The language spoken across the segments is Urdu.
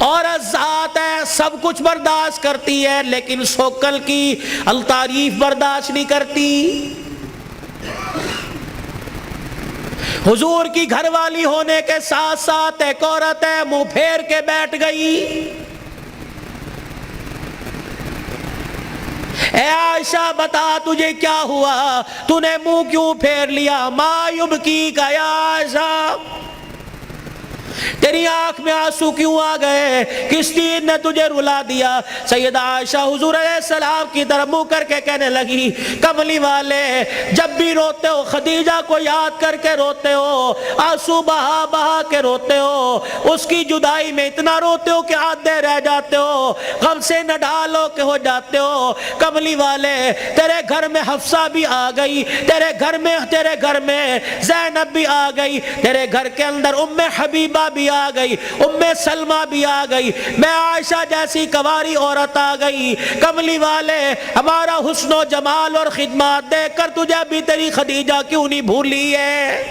عورت ذات ہے، سب کچھ برداشت کرتی ہے، لیکن شوکل کی التعریف برداشت نہیں کرتی۔ حضور کی گھر والی ہونے کے ساتھ ساتھ ایک عورت ہے، منہ پھیر کے بیٹھ گئی۔ اے عائشہ بتا تجھے کیا ہوا، تو نے منہ کیوں پھیر لیا؟ ما یبکی کا یا عائشہ، تیری آنکھ میں آنسو کیوں آ گئے؟ کس چیز نے تجھے رلا دیا؟ سیدہ عائشہ حضور علیہ السلام کی طرف منہ کر کے کہنے لگی، کملی والے جب بھی روتے ہو خدیجہ کو یاد کر کے روتے ہو، آنسو بہا بہا کے روتے ہو، اس کی جدائی میں اتنا روتے ہو کہ آدھے رہ جاتے ہو، غم سے نہ ڈالو کہ ہو جاتے ہو۔ کملی والے تیرے گھر میں حفصہ بھی آ گئی، تیرے گھر میں زینب بھی آ گئی، تیرے گھر کے اندر ام حبیبہ بھی آ گئی، ام سلمہ بھی آ گئی، میں عائشہ جیسی کواری عورت آ گئی۔ کملی والے ہمارا حسن و جمال اور خدمات دیکھ کر تجھے ابھی تیری خدیجہ کیوں نہیں بھولی ہے؟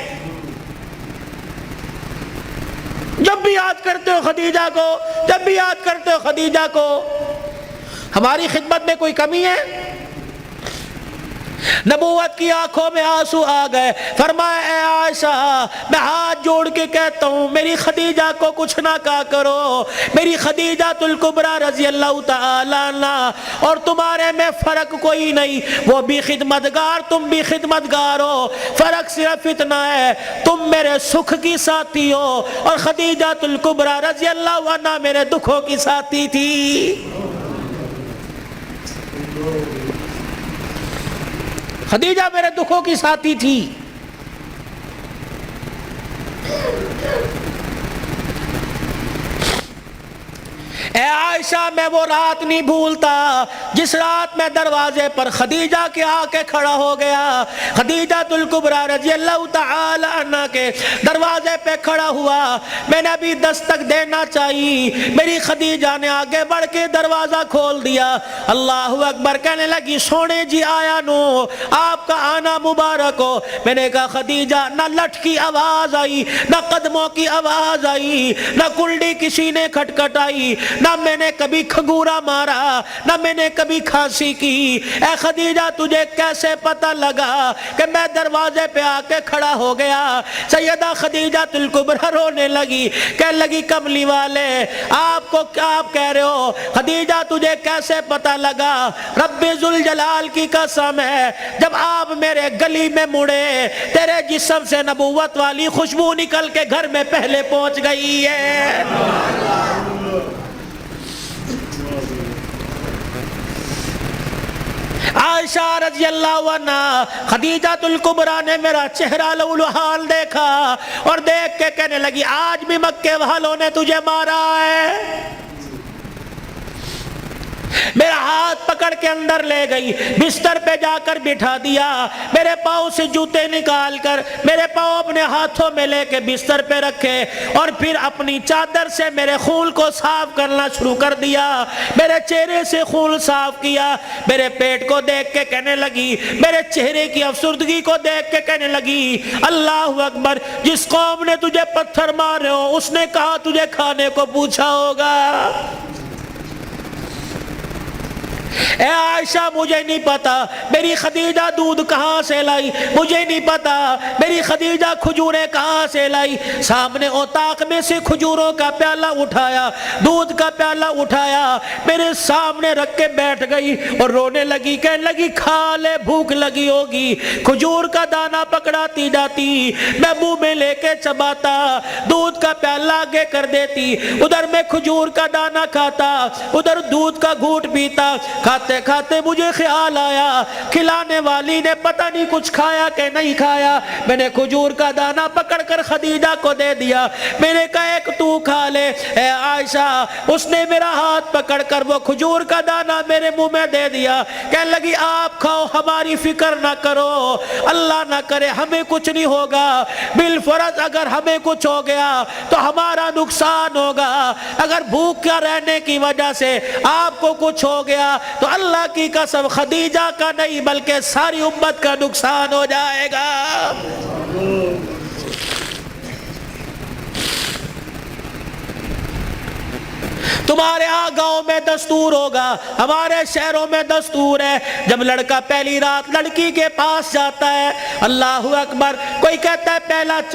جب بھی یاد کرتے ہو خدیجہ کو، جب بھی یاد کرتے ہو خدیجہ کو، ہماری خدمت میں کوئی کمی ہے؟ نبوت کی آنکھوں میں آنسو آ گئے، فرمایا اے عائشہ میں ہاتھ جوڑ کے کہتا ہوں میری خدیجہ کو کچھ نہ کہا کرو، میری خدیجہ الکبریٰ رضی اللہ تعالی عنہ اور تمہارے میں فرق کوئی نہیں، وہ بھی خدمتگار تم بھی خدمتگار ہو، فرق صرف اتنا ہے تم میرے سکھ کی ساتھی ہو اور خدیجہ الکبریٰ رضی اللہ عنہ میرے دکھوں کی ساتھی تھی۔ خدیجہ میرے دکھوں کی ساتھی تھی۔ اے عائشہ میں وہ رات نہیں بھولتا جس رات میں دروازے پر خدیجہ کے آ کے کھڑا ہو گیا، خدیجہ الکبریٰ رضی اللہ تعالی عنہ کے دروازے پہ کھڑا ہوا، میں نے ابھی دستک دینا چاہیے، میری خدیجہ نے آگے بڑھ کے دروازہ کھول دیا، اللہ اکبر کہنے لگی سونے جی آیا نو، آپ کا آنا مبارک ہو۔ میں نے کہا خدیجہ نہ لٹ کی آواز آئی، نہ قدموں کی آواز آئی، نہ کنڈی کسی نے کھٹکھٹائی، نہ میں نے کبھی کھنگورا مارا، نہ میں نے کبھی کھانسی کی۔ اے خدیجہ تجھے کیسے پتہ لگا کہ میں دروازے پہ آ کے کھڑا ہو گیا؟ سیدہ خدیجہ الکبریٰ رونے لگی، کہنے لگی کملی والے آپ کو کیا آپ کہہ رہے ہو؟ خدیجہ تجھے کیسے پتہ لگا؟ رب ذوالجلال کی قسم ہے جب آپ میرے گلی میں مڑے تیرے جسم سے نبوت والی خوشبو نکل کے گھر میں پہلے پہنچ گئی ہے۔ عائشہ رضی اللہ عنہ خدیجہ الکبریٰ نے میرا چہرہ لولوحال دیکھا اور دیکھ کے کہنے لگی آج بھی مکے والوں نے تجھے مارا ہے۔ میرا ہاتھ پکڑ کے اندر لے گئی، بستر پہ جا کر بٹھا دیا، میرے پاؤں سے جوتے نکال کر میرے پاؤں اپنے ہاتھوں میں لے کے بستر پہ رکھے اور پھر اپنی چادر سے میرے خون کو صاف کرنا شروع کر دیا، میرے چہرے سے خون صاف کیا، میرے پیٹ کو دیکھ کے کہنے لگی، میرے چہرے کی افسردگی کو دیکھ کے کہنے لگی اللہ اکبر جس قوم نے تجھے پتھر مارے ہو اس نے کہا تجھے کھانے کو پوچھا ہوگا۔ اے عائشہ مجھے نہیں پتا میری خدیجہ دودھ کہاں سے لائی، مجھے نہیں پتا میری خدیجہ کھجوریں کہاں سے لائی۔ سامنے اوطاق میں سے کھجوروں کا پیالہ اٹھایا، دودھ کا پیالہ اٹھایا، میرے سامنے رکھ کے بیٹھ گئی اور رونے لگی، کہنے لگی کھا لے بھوک لگی ہوگی۔ کھجور کا دانہ پکڑاتی جاتی، میں منہ میں لے کے چباتا، دودھ کا پیالہ آگے کر دیتی، ادھر میں کھجور کا دانہ کھاتا، ادھر دودھ کا گھونٹ پیتا۔ کھاتے کھاتے مجھے خیال آیا کھلانے والی نے پتہ نہیں کچھ کھایا کہ نہیں کھایا، میں نے کھجور کا دانہ پکڑ کر خدیجہ کو دے دیا، میں نے کہا ایک تو کھا لے۔ اے عائشہ اس نے میرا ہاتھ پکڑ کر وہ کھجور کا دانہ میرے منہ میں دے دیا، کہنے لگی آپ کھاؤ ہماری فکر نہ کرو، اللہ نہ کرے ہمیں کچھ نہیں ہوگا، بالفرض اگر ہمیں کچھ ہو گیا تو ہمارا نقصان ہوگا، اگر بھوک کا رہنے کی وجہ سے آپ کو کچھ ہو گیا تو اللہ کی قسم خدیجہ کا نہیں بلکہ ساری امت کا نقصان ہو جائے گا۔ تمہارے ہاں گاؤں میں دستور ہوگا، ہمارے شہروں میں دستور ہے، جب لڑکا پہلی رات لڑکی کے پاس جاتا ہے، اللہ اکبر، کوئی کہتا ہے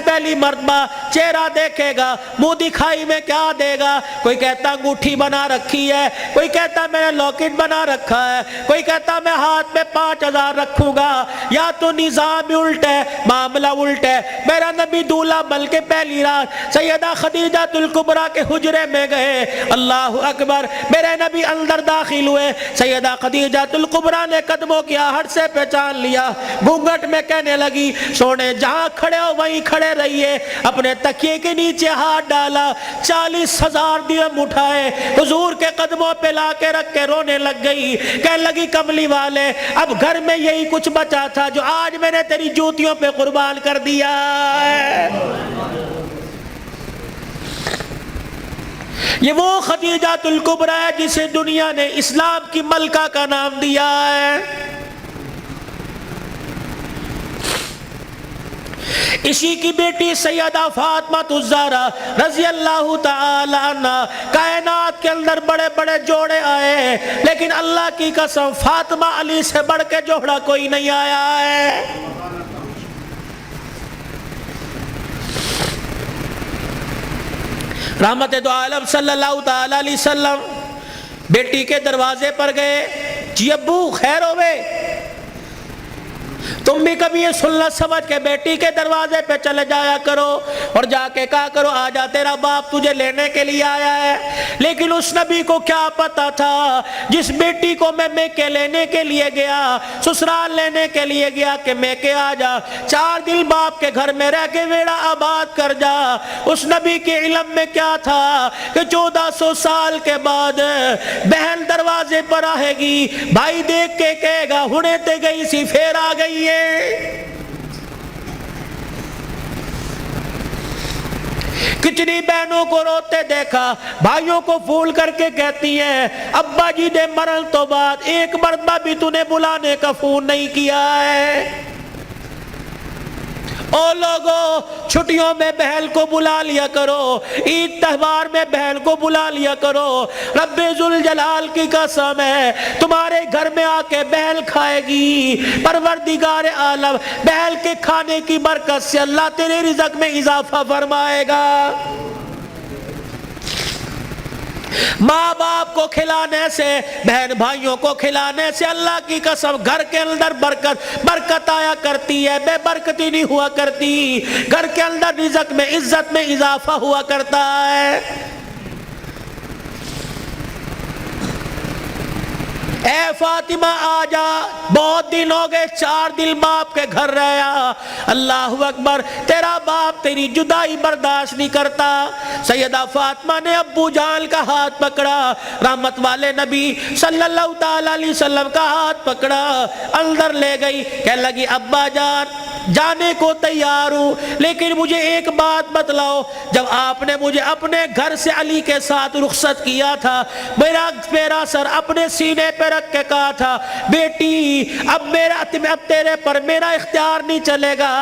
پہلی مرتبہ چہرہ دیکھے گا، منہ دکھائی میں کیا دے گا، کوئی کہتا انگوٹھی بنا رکھی ہے، کوئی کہتا میں نے لاکٹ بنا رکھا ہے، کوئی کہتا میں ہاتھ میں 5000 رکھوں گا، یا تو نظام الٹ ہے، معاملہ الٹ ہے۔ میرا نبی دولہا بلکہ پہلی رات سیدہ خدیجہ الکبریٰ کے حجرے میں گئے، اللہ اکبر، میرے نبی اندر داخل ہوئے، سیدہ خدیجہ الکبریٰ نے قدموں کی آہٹ سے پہچان لیا، گھونگھٹ میں کہنے لگی سونے جہاں کھڑے ہو وہیں کھڑے رہیے، اپنے تکیے کے نیچے ہاتھ ڈالا، 40,000 درہم اٹھائے، حضور کے قدموں پہ لا کے رکھ کے رونے لگ گئی، کہنے لگی کملی والے اب گھر میں یہی کچھ بچا تھا جو آج میں نے تیری جوتیوں پہ قربان کر دیا ہے۔ یہ وہ خدیجہ الکبریٰ ہے جسے دنیا نے اسلام کی ملکہ کا نام دیا ہے۔ اسی کی بیٹی سیدہ فاطمہ الزہرا رضی اللہ تعالی عنہ، کائنات کے اندر بڑے بڑے جوڑے آئے لیکن اللہ کی قسم فاطمہ علی سے بڑھ کے جوڑا کوئی نہیں آیا ہے۔ رحمت دو عالم صلی اللہ تعالی علیہ وسلم بیٹی کے دروازے پر گئے، جی ابو خیر ہوئے، تم بھی کبھی یہ سنت سمجھ کے بیٹی کے دروازے پہ چلے جایا کرو اور جا کے کہا کرو آجا تیرا باپ تجھے لینے کے لیے آیا ہے۔ لیکن اس نبی کو کیا پتا تھا، جس بیٹی کو میں میکے لینے کے لیے گیا، سسرال لینے کے لیے گیا کہ میکے آجا، 4 دن باپ کے گھر میں رہ کے ویڑا آباد کر جا، اس نبی کے علم میں کیا تھا کہ 1400 سال کے بعد بہن دروازے پر آئے گی، بھائی دیکھ کے کہے گا ہنے تے گئی سی پھر آ گئی ہے۔ کتنی بہنوں کو روتے دیکھا، بھائیوں کو پھول کر کے کہتی ہیں ابا جی نے مرن تو بعد ایک مرتبہ بھی تو نے بلانے کا فون نہیں کیا ہے۔ او لوگو چھٹیوں میں بہن کو بلا لیا کرو، عید تہوار میں بہن کو بلا لیا کرو، رب ذوالجلال کی قسم ہے تمہارے گھر میں آ کے بہن کھائے گی، پروردگار عالم بہن کے کھانے کی برکت سے اللہ تیرے رزق میں اضافہ فرمائے گا۔ ماں باپ کو کھلانے سے، بہن بھائیوں کو کھلانے سے اللہ کی قسم گھر کے اندر برکت آیا کرتی ہے، بے برکتی نہیں ہوا کرتی، گھر کے اندر رزق میں عزت میں اضافہ ہوا کرتا ہے۔ اے فاطمہ آجا، بہت دن ہو گئے، 4 دن باپ کے گھر رہا، اللہ اکبر، تیرا باپ تیری جدائی برداشت نہیں کرتا۔ سیدہ فاطمہ نے ابو جان کا ہاتھ پکڑا، رحمت والے نبی صلی اللہ تعالی علیہ وسلم کا ہاتھ پکڑا، اندر لے گئی، کہنے لگی ابا جان جانے کو تیار ہوں لیکن مجھے ایک بات بتلاؤ، جب آپ نے مجھے اپنے گھر سے علی کے ساتھ رخصت کیا تھا، میرا سر اپنے سینے پہ رکھ کے کہا تھا بیٹی اب تیرے پر میرا اختیار نہیں چلے گا،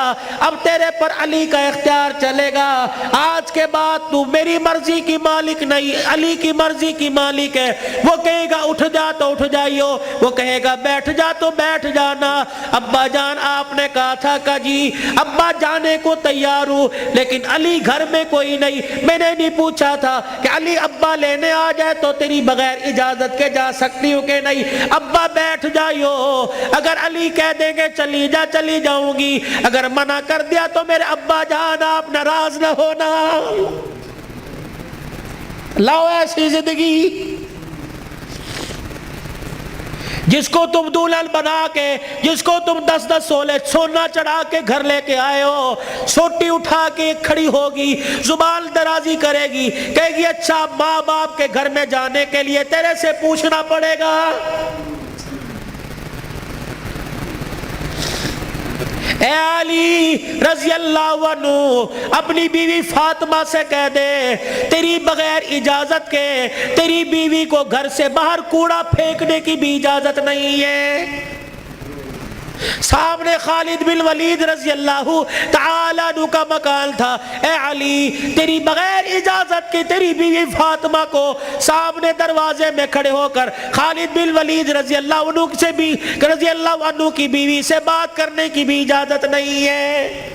اب تیرے پر علی کا اختیار چلے گا، آج کے بعد تو میری مرضی کی مالک نہیں، علی کی مرضی کی مالک ہے، وہ کہے گا اٹھ جا تو اٹھ جائیو، وہ کہے گا بیٹھ جا تو بیٹھ جانا۔ ابا جان آپ نے کہا تھا کہ جی ابا جانے کو تیار ہوں لیکن علی گھر میں کوئی نہیں، میں نے نہیں پوچھا تھا کہ علی ابا لینے آ جائے تو تیری بغیر اجازت کے جا سکتی ہوں کہ نہیں، ابا بیٹھ جائیو، اگر علی کہہ دیں گے چلی جا چلی جاؤں گی، اگر منع کر دیا تو میرے ابا جان آپ ناراض نہ ہونا۔ لاؤ ایسی زندگی جس کو تم دلہن بنا کے، جس کو تم 10-10 سولے سونا چڑھا کے گھر لے کے آئے ہو، سوٹی اٹھا کے کھڑی ہوگی، زبان درازی کرے گی، کہے گی اچھا ماں باپ کے گھر میں جانے کے لیے تیرے سے پوچھنا پڑے گا۔ اے علی رضی اللہ عنہ اپنی بیوی فاطمہ سے کہہ دے تیری بغیر اجازت کے تیری بیوی کو گھر سے باہر کوڑا پھینکنے کی بھی اجازت نہیں ہے۔ سامنے خالد بن ولید رضی اللہ تعالیٰ عنہ کا مکان تھا. اے علی تیری بغیر اجازت کے تیری بیوی فاطمہ کو سامنے دروازے میں کھڑے ہو کر خالد بن ولید رضی اللہ عنہ کی بیوی سے بات کرنے کی بھی اجازت نہیں ہے.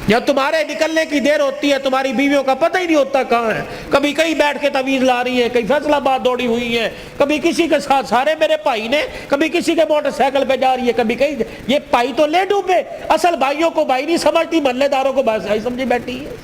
جب تمہارے نکلنے کی دیر ہوتی ہے تمہاری بیویوں کا پتہ ہی نہیں ہوتا کہاں ہے. کبھی کہیں بیٹھ کے تعویذ لا رہی ہے, کہیں فیصلہ آباد دوڑی ہوئی ہے, کبھی کسی کے ساتھ سارے میرے بھائی نے, کبھی کسی کے موٹر سائیکل پہ جا رہی ہے, کبھی کہیں. یہ بھائی تو لے ڈوبے, اصل بھائیوں کو بھائی نہیں سمجھتی, محلے داروں کو بھائی سمجھی بیٹھی ہے.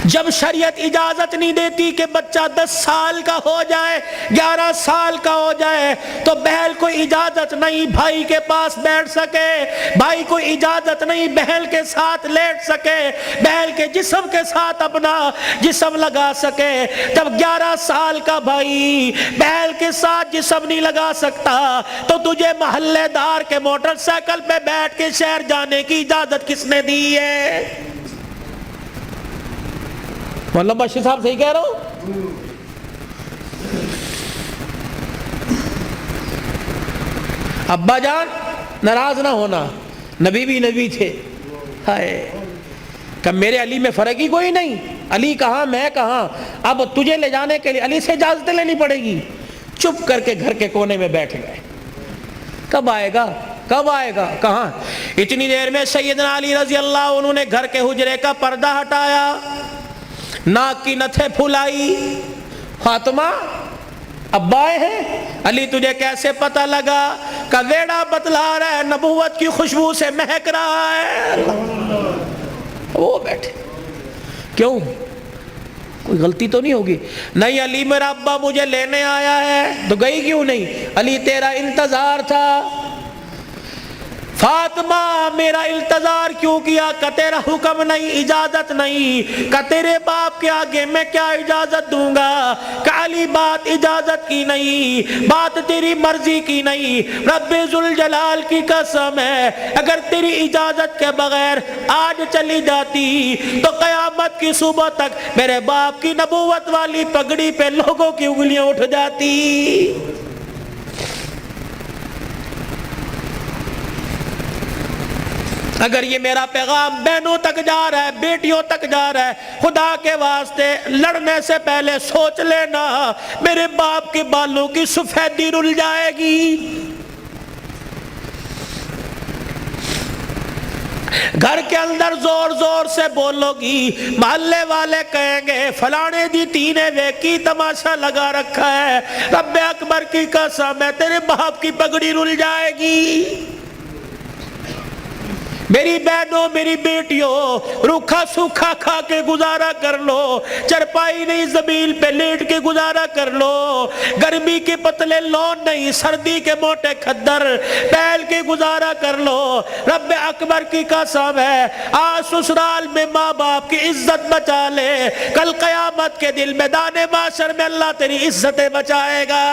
جب شریعت اجازت نہیں دیتی کہ بچہ 10 سال کا ہو جائے, 11 سال کا ہو جائے, تو بہن کو اجازت نہیں بھائی کے پاس بیٹھ سکے, بھائی کو اجازت نہیں بہن کے ساتھ لیٹ سکے, بہن کے جسم کے ساتھ اپنا جسم لگا سکے. جب 11 سال کا بھائی بہن کے ساتھ جسم نہیں لگا سکتا تو تجھے محلے دار کے موٹر سائیکل پہ بیٹھ کے شہر جانے کی اجازت کس نے دی ہے؟ مولانا بشیر صاحب صحیح کہہ رہا ہوں؟ ابا جان ناراض نہ ہونا, نبی بھی نبی تھے. ہائے کہ میرے علی میں فرق ہی کوئی نہیں, علی کہاں میں کہاں, اب تجھے لے جانے کے لیے علی سے اجازت لینی پڑے گی. چپ کر کے گھر کے کونے میں بیٹھ گئے. کب آئے گا, کب آئے گا, کہاں؟ اتنی دیر میں سیدنا علی رضی اللہ عنہ نے گھر کے حجرے کا پردہ ہٹایا, ناک کی نتھے پھلائی. فاطمہ ابا آئے ہیں. علی تجھے کیسے پتہ لگا؟ کہ ویڑا بتلا رہا ہے, نبوت کی خوشبو سے مہک رہا ہے. وہ بیٹھے. کیوں, کوئی غلطی تو نہیں ہوگی؟ نہیں علی میرا ابا مجھے لینے آیا ہے. تو گئی کیوں نہیں؟ علی تیرا انتظار تھا. فاطمہ میرا انتظار کیوں کیا؟ کہ تیرا حکم نہیں, اجازت نہیں. کہ تیرے باپ کے آگے میں کیا اجازت دوں گا؟ کہ علی بات اجازت کی نہیں, بات تیری مرضی کی نہیں. رب ذوالجلال کی قسم ہے اگر تیری اجازت کے بغیر آج چلی جاتی تو قیامت کی صبح تک میرے باپ کی نبوت والی پگڑی پہ لوگوں کی انگلیاں اٹھ جاتی. اگر یہ میرا پیغام بہنوں تک جا رہا ہے, بیٹیوں تک جا رہا ہے, خدا کے واسطے لڑنے سے پہلے سوچ لینا میرے باپ کے بالوں کی سفیدی رل جائے گی. گھر کے اندر زور زور سے بولو گی, محلے والے کہیں گے فلانے دی تینے ویکی تماشا لگا رکھا ہے. رب اکبر کی قسم ہے تیرے باپ کی پگڑی رل جائے گی. میری بہنوں میری بیٹیوں روکھا سوکھا کھا کے گزارا کر لو, چرپائی نہیں زمین پہ لیٹ کے گزارا کر لو, گرمی کے پتلے لون نہیں سردی کے موٹے کھدر پہل کے گزارا کر لو. رب اکبر کی قسم ہے آج سسرال میں ماں باپ کی عزت بچا لے, کل قیامت کے دل میدان معاشر میں اللہ تیری عزتیں بچائے گا.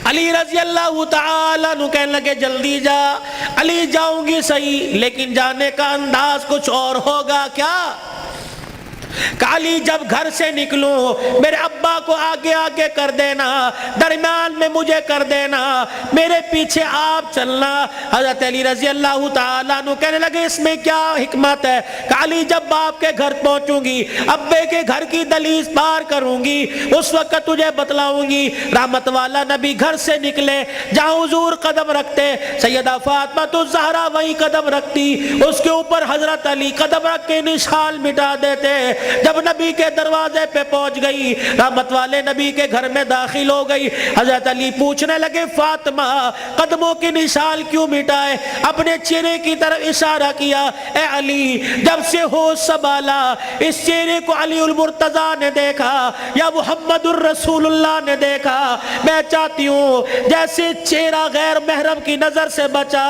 علی رضی اللہ تعالیٰ عنہ کہنے لگے جلدی جا. علی جاؤں گی صحیح لیکن جانے کا انداز کچھ اور ہوگا. کیا؟ کہ علی جب گھر سے نکلوں میرے ابا کو آگے آگے کر دینا, درمیان میں مجھے کر دینا, میرے پیچھے آپ چلنا. حضرت علی رضی اللہ تعالیٰ عنہ کہنے لگے اس میں کیا حکمت ہے؟ کہ علی جب باپ کے گھر پہنچوں گی, ابے کے گھر کی دہلیز پار کروں گی, اس وقت تجھے بتلاؤں گی. رحمت والا نبی گھر سے نکلے, جہاں حضور قدم رکھتے سیدہ فاطمہ الزہرا وہیں قدم رکھتی, اس کے اوپر حضرت علی قدم رکھ کے نشان مٹا دیتے. جب نبی کے دروازے پہ پہنچ گئی, رحمت والے نبی کے گھر میں داخل ہو گئی, حضرت علی پوچھنے لگے فاطمہ قدموں کی نشان کیوں مٹائے؟ اپنے چہرے کی طرف اشارہ کیا. اے علی جب سے ہوش سنبھالا اس چہرے کو علی المرتضیٰ نے دیکھا یا محمد الرسول اللہ نے دیکھا, میں چاہتی ہوں جیسے چہرہ غیر محرم کی نظر سے بچا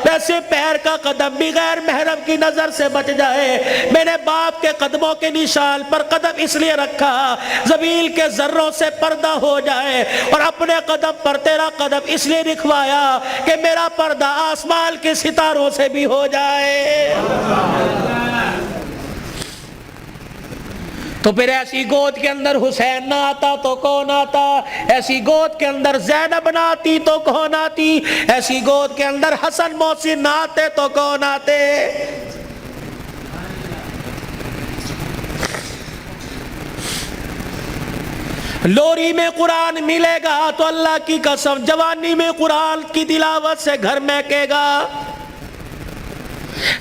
ویسے پیر کا قدم بھی غیر محرم کی نظر سے بچ جائے. میرے باپ کے قدموں کے کی شال پر قدم اس لیے رکھا زمین کے ذروں سے پردہ ہو جائے، اور اپنے قدم پر تیرا قدم اس لیے رکھوایا کہ میرا پردہ آسمان کے ستاروں سے بھی ہو جائے۔ تو پھر ایسی گود کے اندر حسین نہ آتا تو کون آتا؟ ایسی گود کے اندر زینب نہ آتی تو کون آتی؟ ایسی گود کے اندر حسن محسن نہ آتے تو کون آتے؟ لوری میں قرآن ملے گا تو اللہ کی قسم جوانی میں قرآن کی تلاوت سے گھر مہکے گا۔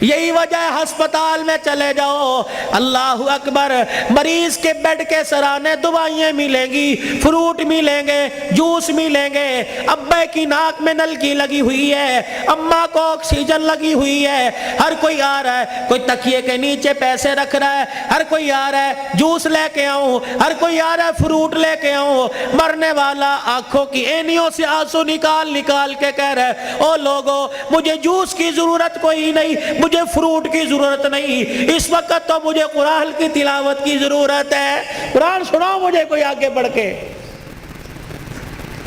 یہی وجہ ہے ہسپتال میں چلے جاؤ، اللہ اکبر، مریض کے بیڈ کے سرانے دوائیں ملیں گی، فروٹ ملیں گے، جوس ملیں گے، ابے کی ناک میں نلکی لگی ہوئی ہے، اماں کو آکسیجن لگی ہوئی ہے، ہر کوئی آ رہا ہے، کوئی تکیے کے نیچے پیسے رکھ رہا ہے، ہر کوئی آ رہا ہے جوس لے کے آؤں، ہر کوئی آ رہا ہے فروٹ لے کے آؤں۔ مرنے والا آنکھوں کی اینیوں سے آنسو نکال نکال کے کہہ رہا ہے، او لوگو مجھے جوس کی ضرورت کوئی نہیں، مجھے فروٹ کی ضرورت نہیں، اس وقت تو مجھے قرآن کی تلاوت کی ضرورت ہے۔ قرآن سناؤ مجھے کوئی آگے بڑھ کے۔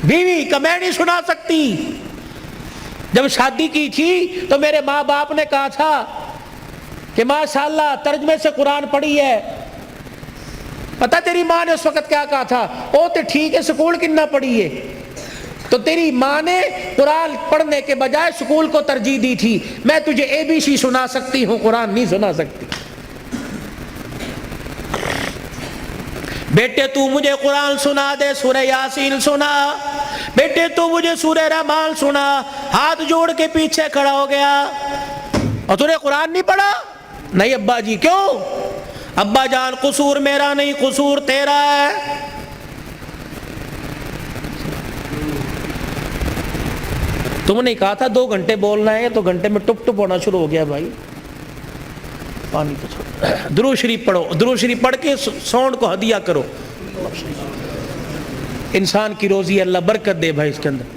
بیوی کا میں نہیں سنا سکتی۔ جب شادی کی تھی تو میرے ماں باپ نے کہا تھا کہ ماشاءاللہ ترجمے سے قرآن پڑھی ہے۔ پتہ تیری ماں نے اس وقت کیا کہا تھا؟ او تے ٹھیک ہے سکول کنا پڑھی ہے۔ تو تیری ماں نے قرآن پڑھنے کے بجائے سکول کو ترجیح دی تھی۔ میں تجھے اے بی سی سنا سکتی ہوں، قرآن نہیں سنا سکتی۔ بیٹے تو مجھے قرآن سنا دے، سورہ یاسین سنا، بیٹے تو مجھے سورہ رحمان سنا۔ ہاتھ جوڑ کے پیچھے کھڑا ہو گیا، اور تو نے قرآن نہیں پڑھا؟ نہیں ابا جی۔ کیوں؟ ابا جان قصور میرا نہیں، قصور تیرا ہے۔ تم نے کہا تھا 2 گھنٹے بولنا ہے، تو گھنٹے میں ٹپ ٹپ ہونا شروع ہو گیا بھائی۔ پانی تو چھوڑ، درود شریف پڑھو، درود شریف پڑھ کے ساؤنڈ کو ہدیہ کرو۔ انسان کی روزی اللہ برکت دے بھائی اس کے اندر۔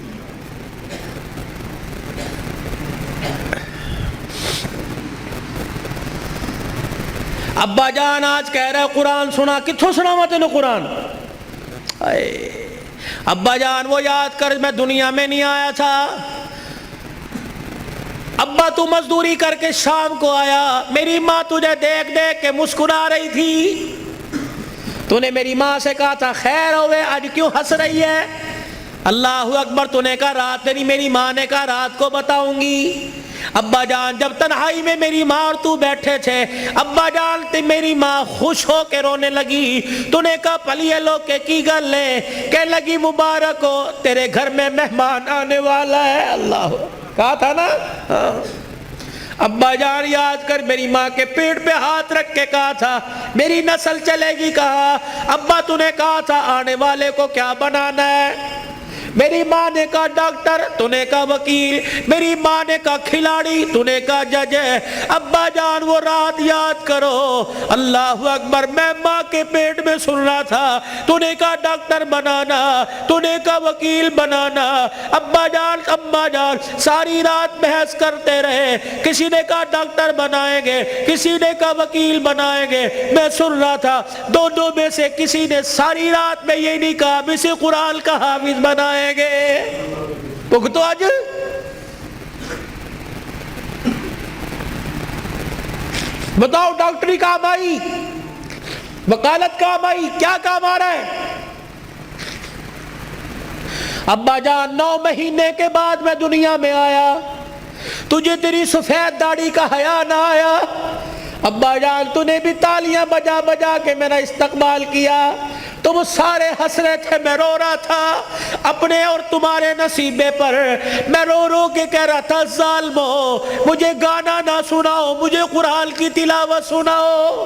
ابا جان آج کہہ رہا ہے قرآن سنا، کتھوں سنا میں تینوں قرآن؟ ابا جان وہ یاد کر میں دنیا میں نہیں آیا تھا، ابا تو مزدوری کر کے شام کو آیا، میری ماں تجھے دیکھ دیکھ کے مسکرا رہی تھی، تو نے میری ماں سے کہا تھا خیر ہوئے، آج کیوں ہنس رہی ہے؟ اللہ اکبر، تو نے کہا رات نہیں، میری ماں نے کہا رات کو بتاؤں گی۔ ابا جان جب تنہائی میں میری ماں اور تو بیٹھے تھے، ابا جان تے میری ماں خوش ہو کے رونے لگی، تو نے کہا پلیے لو کے کی گل ہے؟ کہنے لگی مبارک ہو تیرے گھر میں مہمان آنے والا ہے۔ اللہ کہا تھا نا۔ ابا جان یاد کر میری ماں کے پیٹ پہ ہاتھ رکھ کے کہا تھا میری نسل چلے گی۔ کہا ابا تو نے کہا تھا آنے والے کو کیا بنانا ہے؟ میری ماں نے کہا ڈاکٹر، تو نے کہا وکیل، میری ماں نے کہا کھلاڑی، تو نے کہا جج ہے۔ ابا جان وہ رات یاد کرو، اللہ اکبر، میں ماں کے پیٹ میں سن رہا تھا، تو نے کہا ڈاکٹر بنانا، تو نے کہا وکیل بنانا۔ ابا جان اماں جان ساری رات بحث کرتے رہے، کسی نے کہا ڈاکٹر بنائیں گے، کسی نے کہا وکیل بنائیں گے، میں سن رہا تھا دونوں میں سے کسی نے ساری رات میں یہ نہیں کہا اسے قرآن کا حافظ بنائیں گے۔ تو آج بتاؤ ڈاکٹری کام آئی، وکالت کام آئی، کیا کام آ رہا ہے؟ ابا جان 9 مہینے کے بعد میں دنیا میں آیا، تجھے تیری سفید داڑھی کا حیا نہ آیا؟ ابا جان تو نے بھی تالیاں بجا بجا کے میرا استقبال کیا، تم سارے ہنس رہے تھے، میں رو رہا تھا اپنے اور تمہارے نصیبے پر، میں رو رو کے کہہ رہا تھا ظالمو مجھے گانا نہ سناؤ، مجھے قرآن کی تلاوت سناؤ۔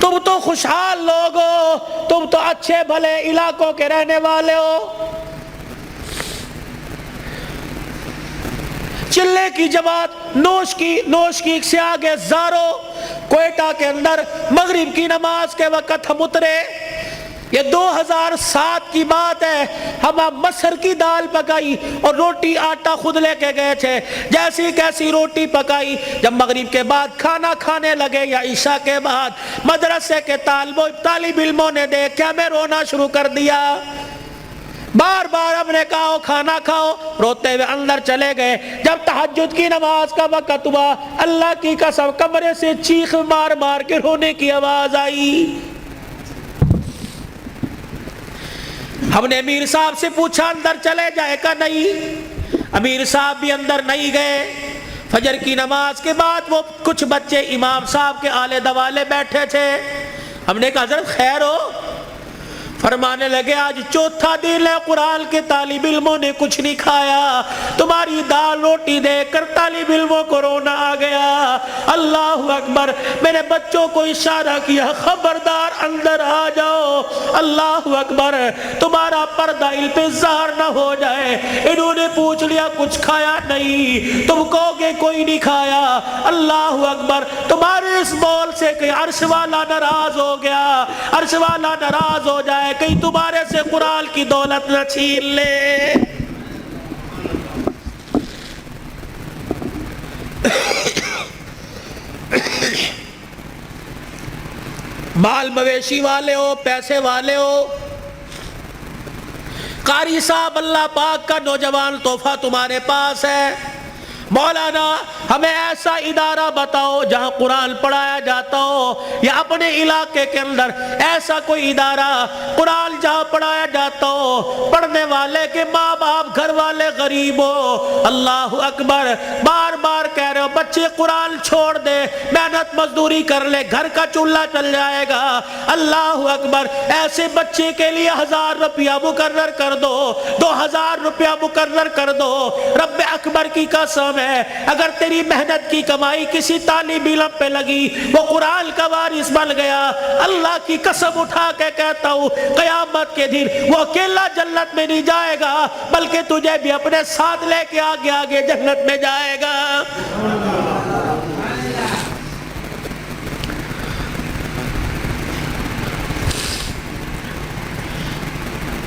تم تو خوشحال لوگ ہو، تم تو اچھے بھلے علاقوں کے رہنے والے ہو۔ چلے کی جماعت نوش کی سے آگے زارو، کوئٹہ کے اندر مغرب کی نماز کے وقت ہم اترے، یہ 2007 کی بات ہے، ہم مسر کی دال پکائی اور روٹی آٹا خود لے کے گئے تھے، جیسی کیسی روٹی پکائی، جب مغرب کے بعد کھانا کھانے لگے یا عشاء کے بعد مدرسے کے طالب علموں نے دیکھ ہمیں رونا شروع کر دیا، بار بار ہم نے کہا کھانا کھاؤ، روتے ہوئے اندر چلے گئے۔ جب تہجد کی نماز کا وقت ہوا، اللہ کی قسم کمرے سے چیخ مار مار کے رونے کی آواز آئی۔ ہم نے امیر صاحب سے پوچھا اندر چلے جائے کا، نہیں، امیر صاحب بھی اندر نہیں گئے۔ فجر کی نماز کے بعد وہ کچھ بچے امام صاحب کے آلے دوالے بیٹھے تھے، ہم نے کہا حضرت خیر ہو؟ فرمانے لگے آج چوتھا دن ہے قرآن کے طالب علموں نے کچھ نہیں کھایا، تمہاری دال روٹی دیکھ کر طالب علموں کو رونا آ گیا۔ اللہ اکبر، میرے بچوں کو اشارہ کیا خبردار اندر آ جاؤ، اللہ اکبر، تمہارا پردہ علم پہ ظاہر نہ ہو جائے۔ انہوں نے پوچھ لیا کچھ کھایا؟ نہیں، تم کہو گے کوئی نہیں کھایا، اللہ اکبر، تمہارے اس بول سے کہ عرش والا ناراض ہو گیا، عرش والا ناراض ہو جائے، کہیں تمہارے سے قرآن کی دولت نہ چھین لے۔ مال مویشی والے ہو، پیسے والے ہو، قاری صاحب اللہ پاک کا نوجوان تحفہ تمہارے پاس ہے، مولانا ہمیں ایسا ادارہ بتاؤ جہاں قرآن پڑھایا جاتا ہو، یا اپنے علاقے کے اندر ایسا کوئی ادارہ قرآن جہاں پڑھایا جاتا ہو، پڑھنے والے کے ماں باپ گھر والے غریب ہو۔ اللہ اکبر، بار بار کہہ رہے ہو بچے قرآن چھوڑ دے، محنت مزدوری کر لے، گھر کا چولہا چل جائے گا۔ اللہ اکبر، ایسے بچے کے لیے 1000 روپیہ مقرر کر دو، 2000 روپیہ مقرر کر دو۔ رب اکبر کی قسم ہے، اگر تیری محنت کی کمائی کسی طالب علم پہ لگی، وہ قرآن کا وارث بن گیا، اللہ کی قسم اٹھا کے کہتا ہوں قیامت کے دن وہ اکیلا جنت میں نہیں جائے گا، بلکہ تجھے بھی اپنے ساتھ لے کے آگے آگے جنت میں جائے گا۔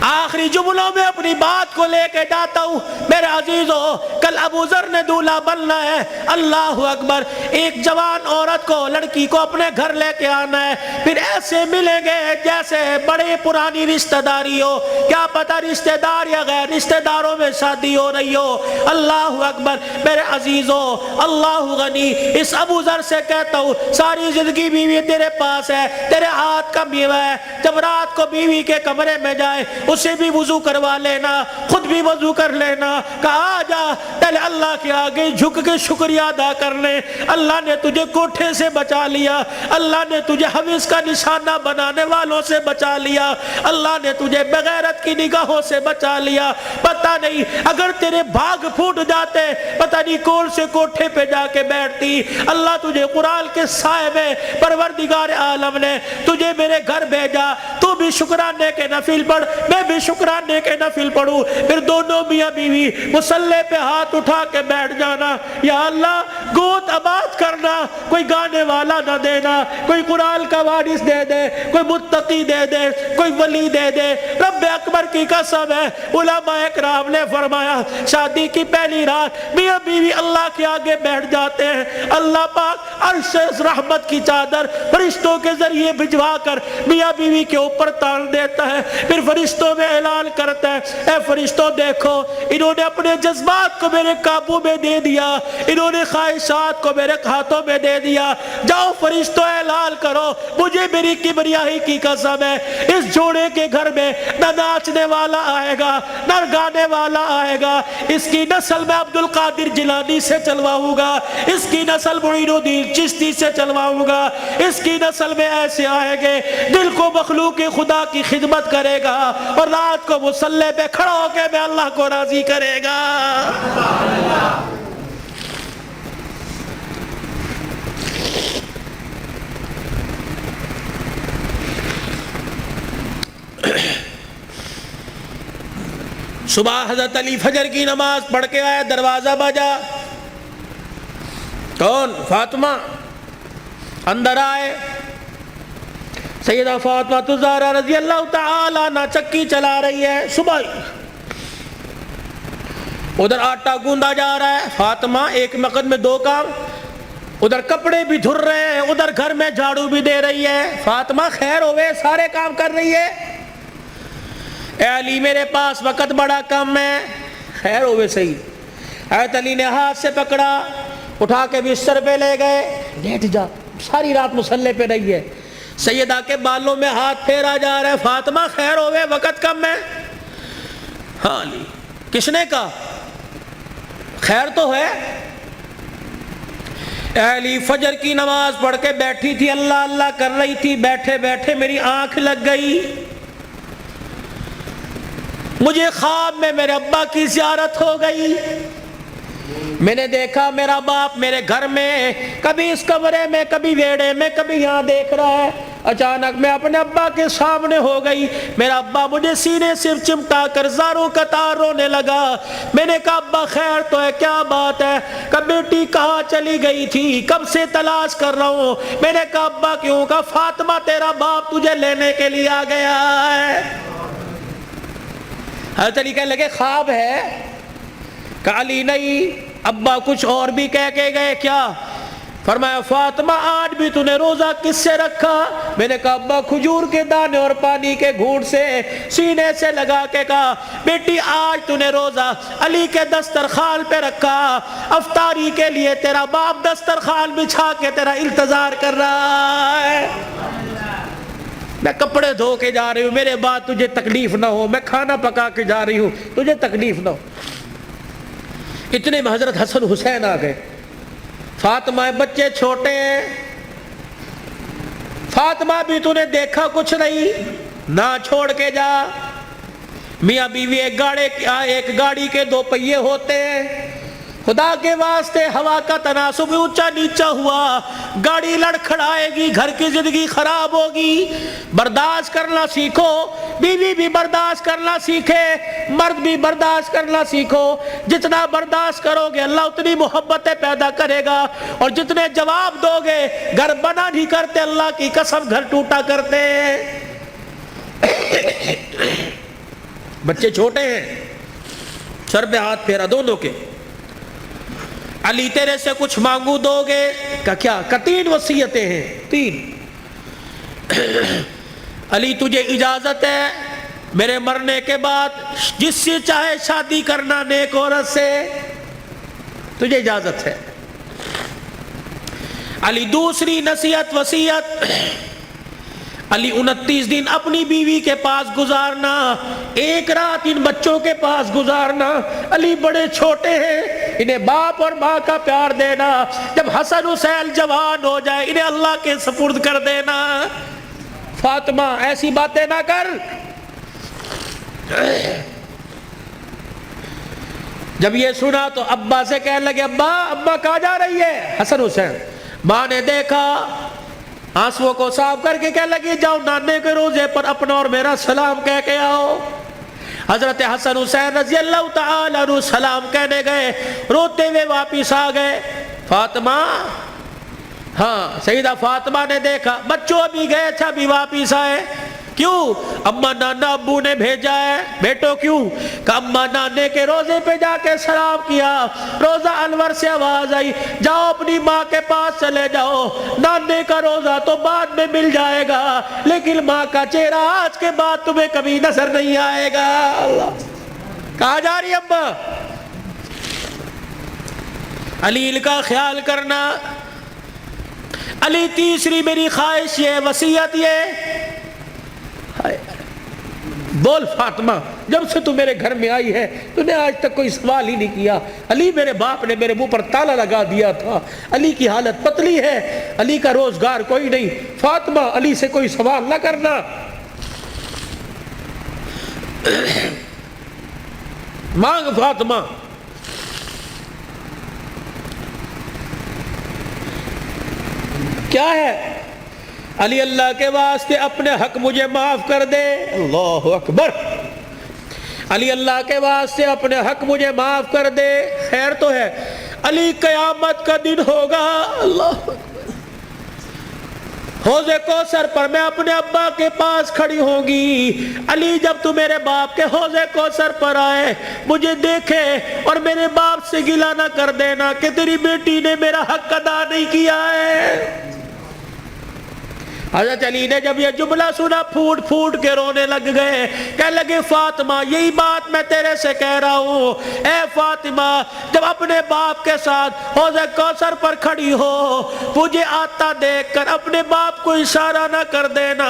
آخری جملوں میں اپنی بات کو لے کے جاتا ہوں میرے عزیزو، کل ابو ذر نے دولہا بننا ہے، اللہ اکبر، ایک جوان عورت کو، لڑکی کو اپنے گھر لے کے آنا ہے، پھر ایسے ملیں گے جیسے بڑے پرانی رشتہ داری ہو، کیا پتہ رشتہ دار یا غیر رشتہ داروں میں شادی ہو رہی ہو۔ اللہ اکبر، میرے عزیزو، اللہ غنی، اس ابو ذر سے کہتا ہوں ساری زندگی بیوی تیرے پاس ہے، تیرے ہاتھ کا میوہ ہے، جب رات کو بیوی کے کمرے میں جائے اسے بھی وضو کروا لینا، خود بھی وضو کر لینا، کہا جا پہلے اللہ کے آگے جھک کے شکریہ ادا کر لے، اللہ نے تجھے کوٹھے سے بچا لیا، اللہ نے تجھے حوث کا نشانہ بنانے والوں سے بچا لیا، اللہ نے تجھے بغیرت کی نگاہوں سے بچا لیا، پتہ نہیں اگر تیرے بھاگ پھوٹ جاتے پتہ نہیں کون سے کوٹھے پہ جا کے بیٹھتی۔ اللہ تجھے قرآن کے سائے میں پروردگار عالم نے تجھے میرے گھر بھیجا، تو بھی شکرانے کے نفل پڑھ، میں بھی شکرانے کے نفل پڑھوں، پھر دونوں میاں بیوی مصلی پہ ہاتھ اٹھا کے بیٹھ جانا، یا اللہ گود آباد کرنا، کوئی گانے والا نہ دینا، کوئی قرآن کا وارث دے دے، کوئی متقی دے دے، کوئی ولی دے دے۔ رب اکبر کی قسم ہے، علماء اکرام نے فرمایا شادی کی پہلی رات میاں بیوی اللہ کے آگے بیٹھ جاتے ہیں، اللہ پاک عرش رحمت کی چادر فرشتوں کے ذریعے بھجوا کر میاں بیوی کے اوپر تان دیتا ہے، پھر فرشتوں میں اعلان کرتا ہے اے فرشتوں دیکھو انہوں نے اپنے جذبات کو میرے قابو میں دے دیا، انہوں نے خواہشات کو میرے ہاتھوں میں دے دیا، جاؤ فرشتوں اعلان کرو مجھے میری کبریائی کی قسم ہے اس جوڑے کے گھر میں نہ ناچنے والا آئے گا نہ گانے والا آئے گا، اس کی نسل میں عبد القادر جیلانی سے چلواؤں گا، اس کی نسل معین الدین چشتی سے چلواؤں گا، اس کی نسل میں ایسے آئے گے دل کو مخلوق خدا کی خدمت کرے گا اور رات کو مصلی پہ کھڑا ہو کے میں اللہ کو راضی کرے گا۔ صبح حضرت علی فجر کی نماز پڑھ کے آیا، دروازہ بجا، کون؟ فاطمہ۔ اندر آئے، سیدہ فاطمہ الزہرا رضی اللہ تعالی عنہ چکی چلا رہی ہے، صبح ادھر آٹا گوندا جا رہا ہے، فاطمہ ایک وقت میں دو کام، ادھر کپڑے بھی دھر رہے ہیں، ادھر گھر میں جھاڑو بھی دے رہی ہے۔ فاطمہ خیر ہوئے، سارے کام کر رہی ہے۔ اے علی میرے پاس وقت بڑا کم ہے، خیر ہوئے صحیح۔ حضرت علی نے ہاتھ سے پکڑا، اٹھا کے بستر پہ لے گئے، لیٹ جا، ساری رات مصلے پہ رہی ہے۔ سیدہ کے بالوں میں ہاتھ پھیرا جا رہا ہے، فاطمہ خیر ہوئے، وقت کم ہے۔ ہاں علی، کس نے کہا؟ خیر تو ہے۔ اے علی فجر کی نماز پڑھ کے بیٹھی تھی، اللہ اللہ کر رہی تھی، بیٹھے بیٹھے میری آنکھ لگ گئی، مجھے خواب میں میرے ابا کی زیارت ہو گئی، میں نے دیکھا میرا باپ میرے گھر میں، کبھی اس کمرے میں، کبھی ویڑے میں، کبھی یہاں دیکھ رہا ہے۔ اچانک میں اپنے ابا کے سامنے ہو گئی، میرا ابا مجھے سینے سے چمٹا کر زاروں قطار رونے لگا۔ میں نے کہا ابا خیر تو ہے، کیا بات ہے؟ کب بیٹی کہاں چلی گئی تھی، کب سے تلاش کر رہا ہوں۔ میں نے کہا ابا کیوں؟ کہا فاطمہ تیرا باپ تجھے لینے کے لیے آ گیا ہے۔ حضرت علی کہنے لگے خواب ہے؟ کہا علی نہیں، ابا کچھ اور بھی کہہ کے گئے کیا؟ فرمایا فاطمہ آج بھی تو نے روزہ کس سے رکھا؟ میں نے کہا ابا کھجور کے دانے اور پانی کے گھونٹ سے، سینے سے لگا کے کہا بیٹی آج تو نے روزہ علی کے دسترخوان پہ رکھا، افطاری کے لیے تیرا باپ دسترخوان بچھا کے تیرا انتظار کر رہا ہے۔ میں کپڑے دھو کے جا رہی ہوں، میرے بعد تجھے تکلیف نہ ہو، میں کھانا پکا کے جا رہی ہوں، تجھے تکلیف نہ ہو۔ اتنے میں حضرت حسن حسین آ گئے۔ فاطمہ بچے چھوٹے ہیں، فاطمہ بھی تو نے دیکھا کچھ نہیں، نہ چھوڑ کے جا۔ میاں بیوی ایک گاڑی کے دو پہیے ہوتے ہیں، خدا کے واسطے ہوا کا تناسب اونچا نیچا ہوا، گاڑی لڑکھڑائے گی، گھر کی زندگی خراب ہوگی۔ برداشت کرنا سیکھو، بیوی بھی برداشت کرنا سیکھے، مرد بھی برداشت کرنا سیکھو۔ جتنا برداشت کرو گے اللہ اتنی محبتیں پیدا کرے گا، اور جتنے جواب دو گے، گھر بنا نہیں کرتے، اللہ کی قسم گھر ٹوٹا کرتے ہیں۔ بچے چھوٹے ہیں، سر پہ ہاتھ پھیرا دونوں کے۔ علی تیرے سے کچھ مانگو دو گے؟ کہ کیا؟ کہ 3 وصیتیں ہیں، 3۔ علی تجھے اجازت ہے میرے مرنے کے بعد جس سے چاہے شادی کرنا نیک عورت سے، تجھے اجازت ہے۔ علی دوسری نصیحت وصیت، علی 29 دن اپنی بیوی کے پاس گزارنا، ایک رات ان بچوں کے پاس گزارنا۔ علی بڑے چھوٹے ہیں، انہیں باپ اور ماں کا پیار دینا، جب حسن حسین جوان ہو جائے انہیں اللہ کے سپرد کر دینا۔ فاطمہ ایسی باتیں نہ کر۔ جب یہ سنا تو ابا سے کہنے لگے ابا کہاں جا رہی ہے؟ حسن حسین۔ ماں نے دیکھا، آنسوؤں کو صاف کر کے کہنے لگی جاؤ نانے کے روزے پر اپنا اور میرا سلام کہہ کے آؤ۔ حضرت حسن حسین رضی اللہ تعالی عنہ سلام کہنے گئے، روتے ہوئے واپس آ گئے۔ فاطمہ، ہاں سیدہ فاطمہ نے دیکھا بچوں ابھی گئے تھے ابھی واپس آئے، کیوں؟ اما نانا ابو نے بھیجا ہے۔ بیٹو کیوں؟ کہ اما نانے کے روزے پہ جا کے سلام کیا، روزہ انور سے آواز آئی جاؤ اپنی ماں کے پاس چلے جاؤ، نانے کا روزہ تو بعد میں مل جائے گا لیکن ماں کا چہرہ آج کے بعد تمہیں کبھی نظر نہیں آئے گا۔ اللہ، کہاں جا رہی ابا؟ علی کا خیال کرنا۔ علی تیسری میری خواہش یہ، وصیت یہ، بول فاطمہ جب سے تو میرے گھر میں آئی ہے تو نے آج تک کوئی سوال ہی نہیں کیا۔ علی میرے باپ نے میرے منہ پر تالا لگا دیا تھا، علی کی حالت پتلی ہے، علی کا روزگار کوئی نہیں، فاطمہ علی سے کوئی سوال نہ کرنا۔ مانگ فاطمہ۔ کیا ہے؟ علی اللہ کے واسطے اپنے حق مجھے معاف کر دے۔ اللہ اکبر۔ علی اللہ کے واسطے اپنے حق مجھے معاف کر دے. خیر تو ہے. علی قیامت کا دن ہوگا, اللہ حوض کوثر پر میں اپنے ابا کے پاس کھڑی ہوں گی. علی جب تو میرے باپ کے حوض کوثر پر آئے مجھے دیکھے اور میرے باپ سے گلہ نہ کر دینا کہ تیری بیٹی نے میرا حق ادا نہیں کیا ہے. حضرت علی نے جب یہ جملہ سنا پھوٹ پھوٹ کے رونے لگ گئے. کہنے لگے فاطمہ یہی بات میں تیرے سے کہہ رہا ہوں. اے فاطمہ جب اپنے باپ کے ساتھ حوض کوثر پر کھڑی ہو مجھے آتا دیکھ کر اپنے باپ کو اشارہ نہ کر دینا.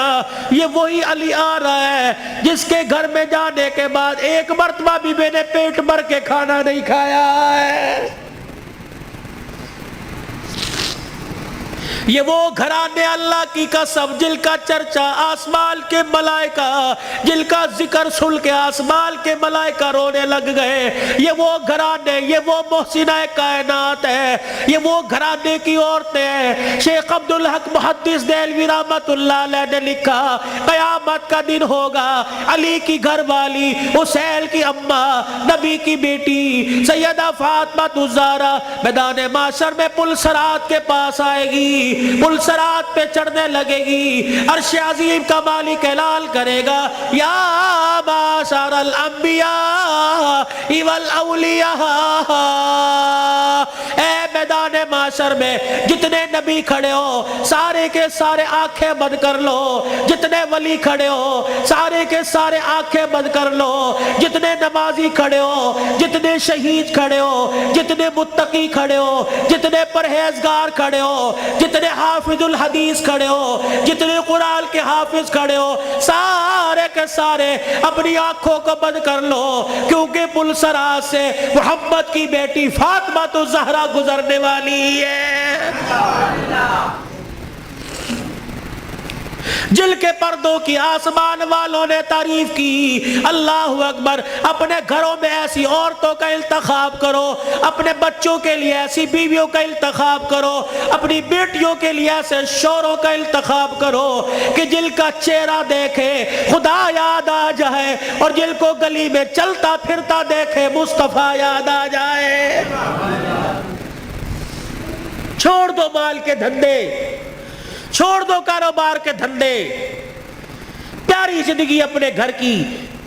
یہ وہی علی آ رہا ہے جس کے گھر میں جانے کے بعد ایک مرتبہ بھی میں نے پیٹ بھر کے کھانا نہیں کھایا ہے. یہ وہ گھرانے اللہ کی قسم جن کا چرچا آسمان کے ملائکہ, جن کا ذکر سن کے آسمان کے ملائکہ رونے لگ گئے. یہ وہ گھرانے, یہ وہ محسنہ کائنات ہے, یہ وہ گھرانے کی عورتیں ہیں. شیخ عبدالحق محدث دہلوی رحمت اللہ علیہ نے لکھا قیامت کا دن ہوگا, علی کی گھر والی حسین کی اماں نبی کی بیٹی سیدہ فاطمہ الزہرا میدان معشر میں پل صراط کے پاس آئے گی. پل صراط پہ چڑھنے لگے گی. عرش عظیم کا مالک اعلان کرے گا یا معاشر الانبیاء والاولیاء. اے میدان معاشر میں جتنے نبی کھڑے ہو سارے کے سارے آنکھیں بند کر لو. جتنے ولی کھڑے ہو سارے کے سارے آنکھیں بند کر لو. جتنے نمازی کھڑے ہو, جتنے شہید کھڑے ہو, جتنے متقی کھڑے ہو, جتنے پرہیزگار کھڑے ہو, جتنے حافظ الحدیث کھڑے ہو, جتنے قرآن کے حافظ کھڑے ہو, سارے کے سارے اپنی آنکھوں کو بند کر لو کیونکہ پل صراط سے محمد کی بیٹی فاطمہ الزہرا گزرنے والی ہے. جل کے پردوں کی آسمان والوں نے تعریف کی. اللہ اکبر. اپنے گھروں میں ایسی عورتوں کا انتخاب کرو, اپنے بچوں کے لیے ایسی بیویوں کا انتخاب کرو, اپنی بیٹیوں کے لیے ایسے شوہروں کا انتخاب کرو کہ جل کا چہرہ دیکھے خدا یاد آ جائے اور جل کو گلی میں چلتا پھرتا دیکھے مصطفیٰ یاد آ جائے. چھوڑ دو مال کے دھندے, چھوڑ دو کاروبار کے دھندے. پیاری زندگی اپنے گھر کی,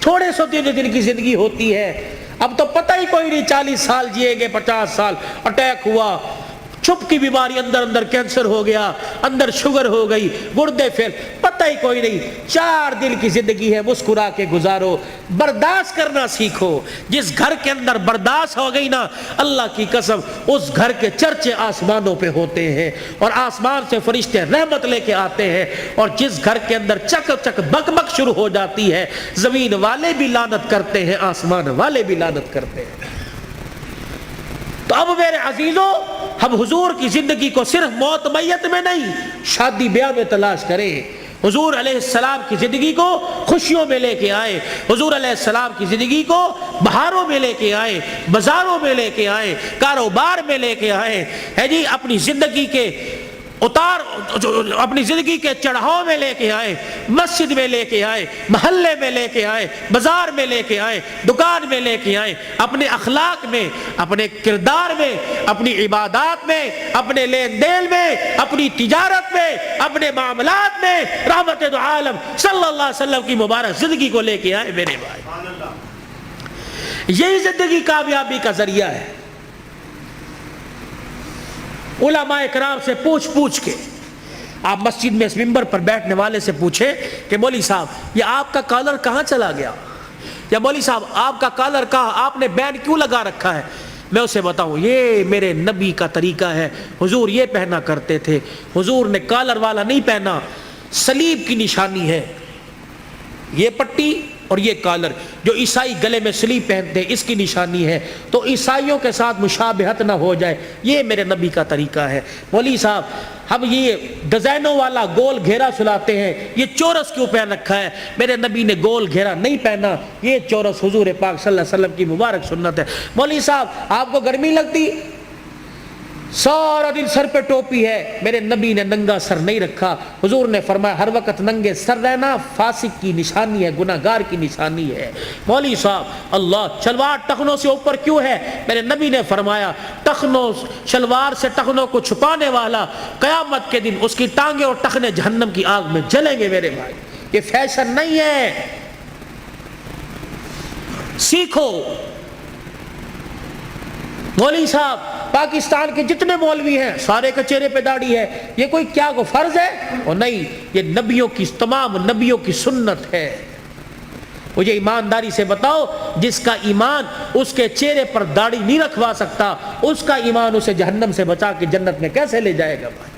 تھوڑے سو دن کی زندگی ہوتی ہے. اب تو پتہ ہی کوئی نہیں 40 سال جیے گے, 50 سال اٹیک ہوا, چھپ کی بیماری, اندر کینسر ہو گیا, اندر شوگر ہو گئی, گردے پھیل, پتہ ہی کوئی نہیں. 4 دن کی زندگی ہے, مسکرا کے گزارو. برداشت کرنا سیکھو. جس گھر کے اندر برداشت ہو گئی نا, اللہ کی قسم اس گھر کے چرچے آسمانوں پہ ہوتے ہیں اور آسمان سے فرشتے رحمت لے کے آتے ہیں. اور جس گھر کے اندر چک چک بک بک شروع ہو جاتی ہے, زمین والے بھی لعنت کرتے ہیں, آسمان والے بھی لعنت کرتے ہیں. تو اب میرے عزیزوں, ہم حضور کی زندگی کو صرف موت میت میں نہیں, شادی بیاہ میں تلاش کریں. حضور علیہ السلام کی زندگی کو خوشیوں میں لے کے آئے, حضور علیہ السلام کی زندگی کو بہاروں میں لے کے آئے, بازاروں میں لے کے آئے, کاروبار میں لے کے آئے, ہے جی اپنی زندگی کے اتار, اپنی زندگی کے چڑھاؤ میں لے کے آئے, مسجد میں لے کے آئے, محلے میں لے کے آئے, بازار میں لے کے آئے, دکان میں لے کے آئے. اپنے اخلاق میں, اپنے کردار میں, اپنی عبادات میں, اپنے لین دین میں, اپنی تجارت میں, اپنے معاملات میں رحمت دو عالم صلی اللہ علیہ وسلم کی مبارک زندگی کو لے کے آئے. میرے بھائی, یہی زندگی کامیابی کا ذریعہ ہے. علماء اکرام سے پوچھ کے آپ مسجد میں اس منبر پر بیٹھنے والے سے پوچھیں کہ مولوی صاحب یہ آپ کا کالر کہاں چلا گیا, یا مولوی صاحب آپ کا کالر کہاں, آپ نے بینڈ کیوں لگا رکھا ہے. میں اسے بتاؤں یہ میرے نبی کا طریقہ ہے, حضور یہ پہنا کرتے تھے, حضور نے کالر والا نہیں پہنا, صلیب کی نشانی ہے یہ پٹی اور یہ کالر. جو عیسائی گلے میں صلیب پہنتے ہیں اس کی نشانی ہے, تو عیسائیوں کے ساتھ مشابہت نہ ہو جائے, یہ میرے نبی کا طریقہ ہے. مولوی صاحب ہم یہ ڈیزائنوں والا گول گھیرا سلاتے ہیں, یہ چورس کیوں پہن رکھا ہے, میرے نبی نے گول گھیرا نہیں پہنا, یہ چورس حضور پاک صلی اللہ علیہ وسلم کی مبارک سنت ہے. مولوی صاحب آپ کو گرمی لگتی, سارا دن سر پہ ٹوپی ہے، میرے نبی نے ننگا سر نہیں رکھا۔ حضور نے فرمایا ہر وقت ننگے سر رہنا فاسق کی نشانی ہے، گناہ گار کی نشانی ہے۔ مولوی صاحب اللہ شلوار ٹخنوں سے اوپر کیوں ہے؟ میرے نبی نے فرمایا ٹخنوں شلوار سے ٹخنوں کو چھپانے والا قیامت کے دن اس کی ٹانگیں اور ٹخنے جہنم کی آگ میں جلیں گے۔ میرے بھائی یہ فیشن نہیں ہے، سیکھو۔ مولوی صاحب پاکستان کے جتنے مولوی ہیں سارے کے چہرے پہ داڑھی ہے، یہ کوئی کیا کو فرض ہے؟ اور نہیں، یہ نبیوں کی تمام نبیوں کی سنت ہے۔ مجھے ایمانداری سے بتاؤ، جس کا ایمان اس کے چہرے پر داڑھی نہیں رکھوا سکتا، اس کا ایمان اسے جہنم سے بچا کے جنت میں کیسے لے جائے گا بھائی؟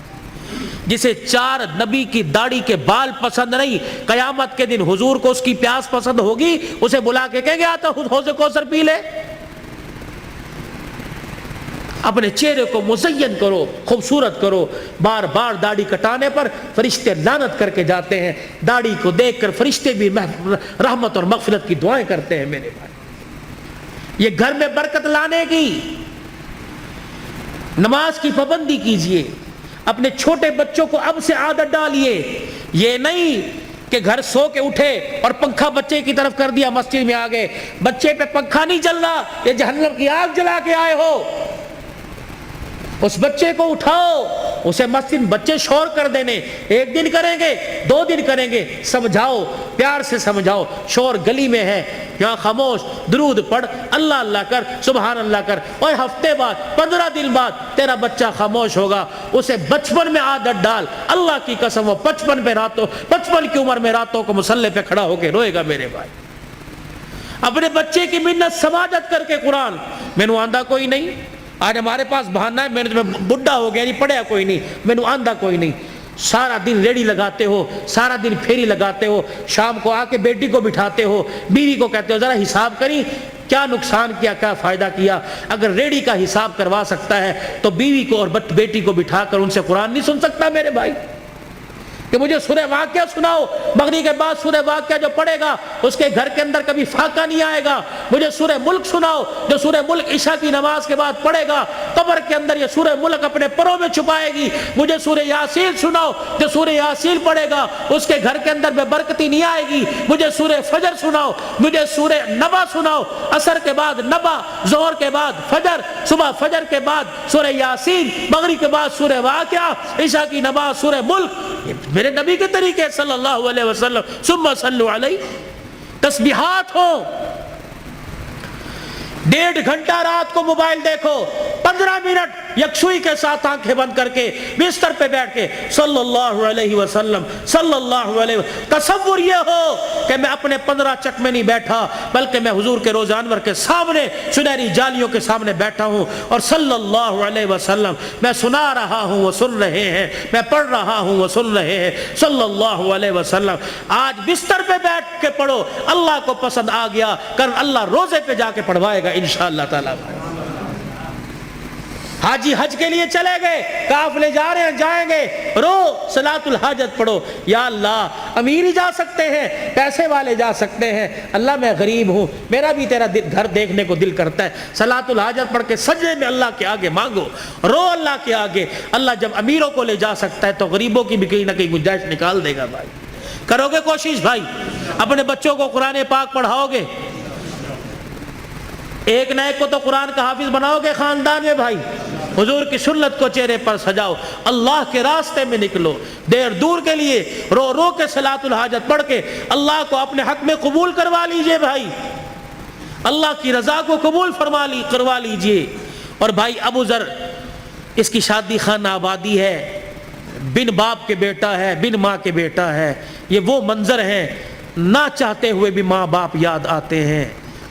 جسے 4 نبی کی داڑھی کے بال پسند نہیں، قیامت کے دن حضور کو اس کی پیاس پسند ہوگی، اسے بلا کے کہیں گے آتا حوض کوثر پی لے۔ اپنے چہرے کو مزین کرو، خوبصورت کرو۔ بار بار داڑھی کٹانے پر فرشتے لعنت کر کے جاتے ہیں، داڑھی کو دیکھ کر فرشتے بھی رحمت اور مغفرت کی دعائیں کرتے ہیں۔ میرے بھائی یہ گھر میں برکت لانے کی، نماز کی پابندی کیجئے، اپنے چھوٹے بچوں کو اب سے عادت ڈالیے۔ یہ نہیں کہ گھر سو کے اٹھے اور پنکھا بچے کی طرف کر دیا، مسجد میں آ گئے، بچے پہ پنکھا نہیں چل رہا، یہ جہنم کی آگ جلا کے آئے ہو۔ اس بچے کو اٹھاؤ، اسے مسجد بچے شور کر دینے، 1 دن کریں گے 2 دن کریں گے، سمجھاؤ، پیار سے سمجھاؤ۔ شور گلی میں ہے، یہاں خاموش، درود پڑھ، اللہ اللہ کر، سبحان اللہ کر، اور ہفتے بعد 15 دن بعد تیرا بچہ خاموش ہوگا۔ اسے بچپن میں عادت ڈال، اللہ کی قسم وہ 55 کی عمر میں راتوں کو مصلی پہ کھڑا ہو کے روئے گا۔ میرے بھائی اپنے بچے کی منت سماجت کر کے قرآن میں نو آندھا کوئی نہیں۔ آج ہمارے پاس بہانہ ہے، میں بڈھا ہو گیا، نہیں پڑھیا کوئی نہیں، میں نو آندھا کوئی نہیں۔ سارا دن ریڑی لگاتے ہو، سارا دن پھیری لگاتے ہو، شام کو آ کے بیٹی کو بٹھاتے ہو، بیوی کو کہتے ہو ذرا حساب کری کیا نقصان کیا، کیا فائدہ کیا۔ اگر ریڑی کا حساب کروا سکتا ہے تو بیوی کو اور بیٹی کو بٹھا کر ان سے قرآن نہیں سن سکتا؟ میرے بھائی کہ مجھے سورہ واقعہ سناؤ، مغرب کے بعد سورہ واقعہ جو پڑھے گا اس کے گھر کے اندر کبھی فاقہ نہیں آئے گا۔ مجھے سورہ ملک سناؤ، جو سورہ ملک عشاء کی نماز کے بعد پڑھے گا قبر کے اندر یہ سورہ ملک اپنے پروں میں چھپائے گی۔ مجھے سورہ یاسین سناؤ، جو سورہ یاسین پڑھے گا اس کے گھر کے اندر بے برکتی نہیں آئے گی۔ مجھے سورہ فجر سناؤ، مجھے سورہ نبا سناؤ، عصر کے بعد نبا، ظہر کے بعد فجر، صبح فجر کے بعد سورہ یاسین، مغرب کے بعد سورہ واقعہ، عشاء کی نماز سورہ ملک۔ میرے نبی کے طریقے صلی اللہ علیہ وسلم۔ ثم صلوا علیہ، تسبیحات ہو۔ 1.5 گھنٹہ رات کو موبائل دیکھو، 15 منٹ یکسوئی کے ساتھ آنکھیں بند کر کے بستر پہ بیٹھ کے صلی اللہ علیہ وسلم صلی اللہ علیہ وسلم۔ تصور یہ ہو کہ میں اپنے 15 چک میں نہیں بیٹھا، بلکہ میں حضور کے روزہ انور کے سامنے سنہری جالیوں کے سامنے بیٹھا ہوں، اور صلی اللہ علیہ وسلم میں سنا رہا ہوں وہ سن رہے ہیں، میں پڑھ رہا ہوں وہ سن رہے ہیں، صلی اللہ علیہ وسلم۔ آج بستر پہ بیٹھ کے پڑھو، اللہ کو پسند آ گیا، کل اللہ روزے پہ جا کے پڑھوائے گا انشاءاللہ تعالی۔ حاجی حج کے لیے چلے گئے، قافلے جا رہے ہیں، جائیں گے، رو صلاۃ الحاجت پڑھو، یا اللہ امیر ہی جا سکتے ہیں، پیسے والے جا سکتے ہیں، اللہ میں غریب ہوں، میرا بھی تیرا گھر دیکھنے کو دل کرتا ہے، صلاۃ الحاجت پڑھ کے سجدے میں اللہ کے آگے مانگو، رو اللہ کے آگے۔ اللہ جب امیروں کو لے جا سکتا ہے تو غریبوں کی بھی کہیں نہ کہیں گنجائش نکال دے گا۔ بھائی کرو گے کوشش؟ بھائی اپنے بچوں کو قرآن پاک پڑھاؤ گے؟ ایک نہ ایک کو تو قرآن کا حافظ بناؤ گے خاندان میں۔ بھائی حضور کی سنت کو چہرے پر سجاؤ، اللہ کے راستے میں نکلو، دیر دور کے لیے رو رو کے صلاۃ الحاجت پڑھ کے اللہ کو اپنے حق میں قبول کروا لیجئے۔ بھائی اللہ کی رضا کو قبول کروا لیجئے۔ اور بھائی ابو ذر، اس کی شادی خانہ آبادی ہے، بن باپ کے بیٹا ہے، بن ماں کے بیٹا ہے، یہ وہ منظر ہیں نہ چاہتے ہوئے بھی ماں باپ یاد آتے ہیں۔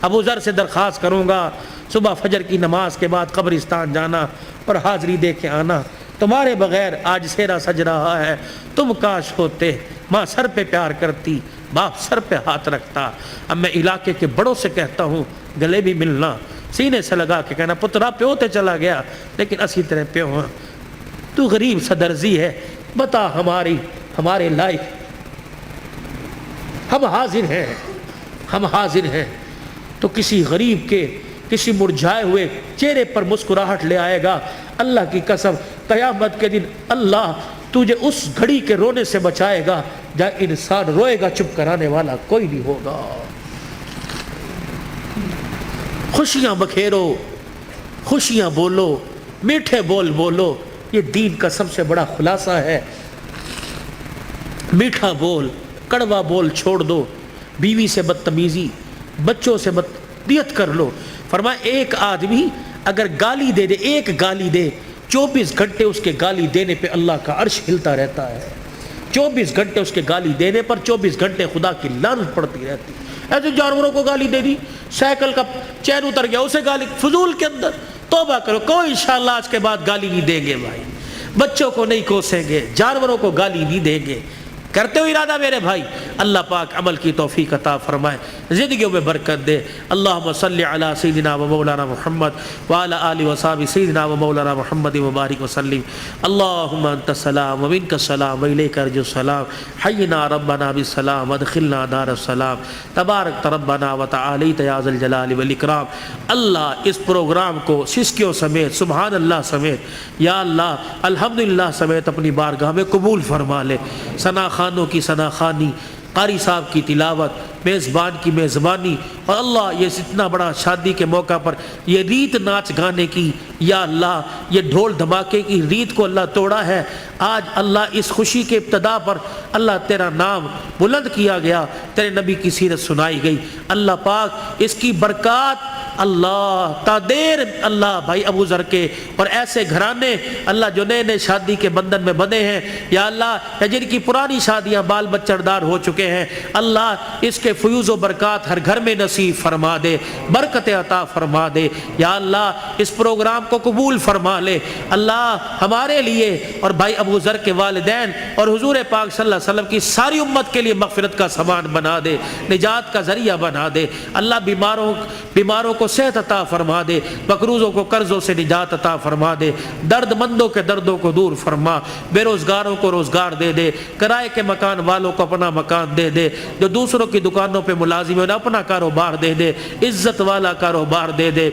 ابو ذر سے درخواست کروں گا صبح فجر کی نماز کے بعد قبرستان جانا اور حاضری دے کے آنا، تمہارے بغیر آج سیرا سج رہا ہے، تم کاش ہوتے، ماں سر پہ پیار کرتی، باپ سر پہ ہاتھ رکھتا۔ اب میں علاقے کے بڑوں سے کہتا ہوں گلے بھی ملنا، سینے سے لگا کے کہنا پترا پیو تے چلا گیا لیکن اسی طرح پیو ہاں، تو غریب صدرزی ہے، بتا ہمارے لائق، ہم حاضر ہیں تو کسی غریب کے کسی مرجھائے ہوئے چہرے پر مسکراہٹ لے آئے گا۔ اللہ کی قسم قیامت کے دن اللہ تجھے اس گھڑی کے رونے سے بچائے گا جہاں انسان روئے گا، چپ کرانے والا کوئی نہیں ہوگا۔ خوشیاں بکھیرو، خوشیاں بولو، میٹھے بول بولو، یہ دین کا سب سے بڑا خلاصہ ہے۔ میٹھا بول، کڑوا بول چھوڑ دو، بیوی سے بدتمیزی، بچوں سے بدتمیزی کر لو۔ فرمایا ایک آدمی اگر گالی دے دے، ایک گالی دے، 24 گھنٹے اس کے گالی دینے پہ اللہ کا عرش ہلتا رہتا ہے۔ 24 گھنٹے اس کے گالی دینے پر 24 گھنٹے خدا کی لعنت پڑتی رہتی ہے۔ ایسے جانوروں کو گالی دے دی، سائیکل کا چین اتر گیا اسے گالی، فضول کے اندر توبہ کرو، کوئی انشاءاللہ آج کے بعد گالی نہیں دیں گے بھائی، بچوں کو نہیں کوسیں گے، جانوروں کو گالی نہیں دیں گے۔ کرتے ہو ارادہ میرے بھائی، اللہ پاک عمل کی توفیق عطا فرمائے، زندگیوں میں برکت دے۔ اللہم صلی علی سیدنا و مولانا محمد وعلی آلہ وصحبہ سیدنا و مولانا محمد مبارک وسلم۔ اللہم انت السلام و منک السلام و الیک ارجع السلام، حینا ربنا بالسلام وادخلنا دار السلام، تبارک ربنا وتعالیت یا ذا الجلال والاکرام۔ اللہ اس پروگرام کو سسکیوں سمیت، سبحان اللہ سمیت، یا اللہ الحمدللہ سمیت اپنی بارگاہ میں قبول فرما لے۔ ثنا خانوں کی ثنا خوانی، قاری صاحب کی تلاوت، میزبان کی میزبانی، اور اللہ یہ اتنا بڑا شادی کے موقع پر یہ ریت ناچ گانے کی، یا اللہ یہ ڈھول دھماکے کی ریت کو اللہ توڑا ہے۔ آج اللہ اس خوشی کے ابتدا پر اللہ تیرا نام بلند کیا گیا، تیرے نبی کی سیرت سنائی گئی۔ اللہ پاک اس کی برکات اللہ تا دیر اللہ بھائی ابو ذر کے اور ایسے گھرانے اللہ جو نئے نئے شادی کے بندھن میں بندھے ہیں، یا اللہ یا جن کی پرانی شادیاں بال بچڑ دار ہو چکے ہیں، اللہ اس کے فیوز و برکات ہر گھر میں نصیب فرما دے، برکت عطا فرما دے۔ یا اللہ اس پروگرام کو قبول فرما لے۔ اللہ ہمارے لیے اور بھائی ابو ذر کے والدین اور حضور پاک صلی اللہ علیہ وسلم کی ساری امت کے لیے مغفرت کا سامان بنا دے، نجات کا ذریعہ بنا دے۔ اللہ بیماروں کو صحت عطا فرما دے، مقروضوں کو قرضوں سے نجات عطا فرما دے، درد مندوں کے دردوں کو دور فرما، بے روزگاروں کو روزگار دے دے، کرائے کے مکان والوں کو اپنا مکان دے دے، جو دوسروں کی دکانوں پہ ملازم ہیں اپنا کاروبار دے دے، عزت والا کاروبار دے دے،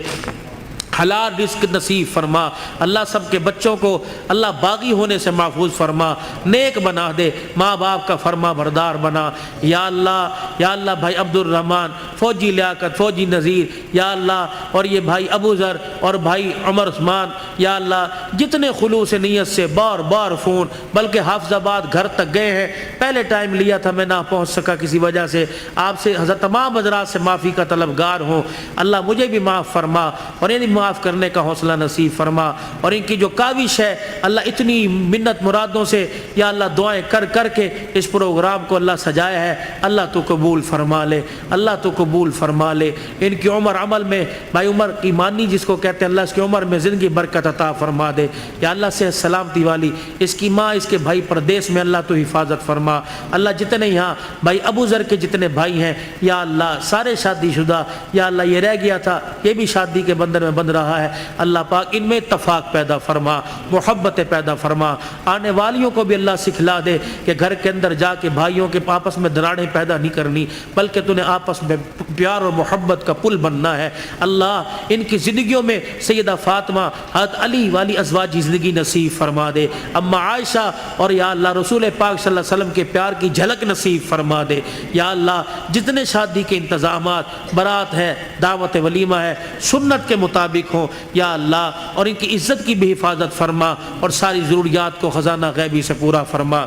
حلال رزق نصیب فرما۔ اللہ سب کے بچوں کو اللہ باغی ہونے سے محفوظ فرما، نیک بنا دے، ماں باپ کا فرما بردار بنا۔ یا اللہ بھائی عبد الرحمن، فوجی لیاقت، فوجی نذیر، یا اللہ اور یہ بھائی ابو ذر اور بھائی عمر عثمان، یا اللہ جتنے خلوص نیت سے بار بار فون، بلکہ حافظ آباد گھر تک گئے ہیں، پہلے ٹائم لیا تھا میں نہ پہنچ سکا کسی وجہ سے، آپ سے حضرت تمام حضرات سے معافی کا طلبگار ہوں۔ اللہ مجھے بھی معاف فرما اور یعنی معاف کرنے کا حوصلہ نصیب فرما، اور ان کی جو کاوش ہے اللہ اتنی منت مرادوں سے یا اللہ دعائیں کر کر کے اس پروگرام کو اللہ سجایا ہے، اللہ تو قبول فرما لے، اللہ تو قبول فرما لے۔ ان کی عمر عمل میں بھائی عمر ایمانی جس کو کہتے ہیں، اللہ اس کی عمر میں زندگی برکت عطا فرما دے۔ یا اللہ سے سلامتی والی اس کی ماں، اس کے بھائی پردیس میں اللہ تو حفاظت فرما۔ اللہ جتنے یہاں بھائی ابو ذر کے جتنے بھائی ہیں یا اللہ سارے شادی شدہ، یا اللہ یہ رہ گیا تھا یہ بھی شادی کے بندھن میں بندھ رہا ہے، اللہ پاک ان میں اتفاق پیدا فرما، محبت پیدا فرما۔ آنے والیوں کو بھی اللہ سکھلا دے کہ گھر کے اندر جا کے بھائیوں کے آپس میں دراڑیں پیدا نہیں کرنی، بلکہ تو نے آپس میں پیار اور محبت کا پل بننا ہے۔ اللہ ان کی زندگیوں میں سیدہ فاطمہ، حضرت علی والی ازواجی زندگی نصیب فرما دے، اما عائشہ اور یا اللہ رسول پاک صلی اللہ علیہ وسلم کے پیار کی جھلک نصیب فرما دے۔ یا اللہ جتنے شادی کے انتظامات، برات ہے، دعوت ولیمہ ہے، سنت کے مطابق ہوں یا اللہ، اور ان کی عزت کی بھی حفاظت فرما اور ساری ضروریات کو خزانہ غیبی سے پورا فرما،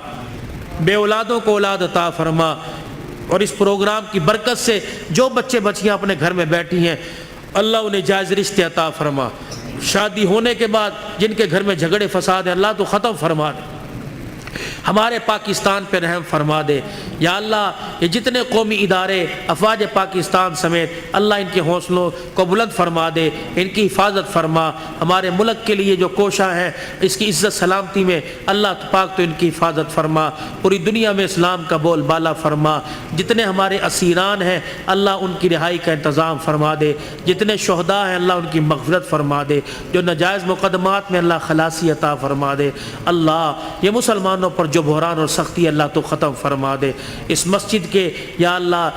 بے اولادوں کو اولاد عطا فرما، اور اس پروگرام کی برکت سے جو بچے بچیاں اپنے گھر میں بیٹھی ہیں اللہ انہیں جائز رشتے عطا فرما، شادی ہونے کے بعد جن کے گھر میں جھگڑے فساد ہیں اللہ تو ختم فرما دے، ہمارے پاکستان پہ رحم فرما دے۔ یا اللہ یہ جتنے قومی ادارے افواج پاکستان سمیت اللہ ان کے حوصلوں کو بلند فرما دے، ان کی حفاظت فرما، ہمارے ملک کے لیے جو کوشاں ہیں اس کی عزت سلامتی میں اللہ پاک تو ان کی حفاظت فرما، پوری دنیا میں اسلام کا بول بالا فرما، جتنے ہمارے اسیران ہیں اللہ ان کی رہائی کا انتظام فرما دے، جتنے شہداء ہیں اللہ ان کی مغفرت فرما دے، جو ناجائز مقدمات میں اللہ خلاصی عطا فرما دے۔ اللہ یہ مسلمانوں پر جو بحران اور سختی اللہ تو ختم فرما دے۔ اس مسجد کے یا اللہ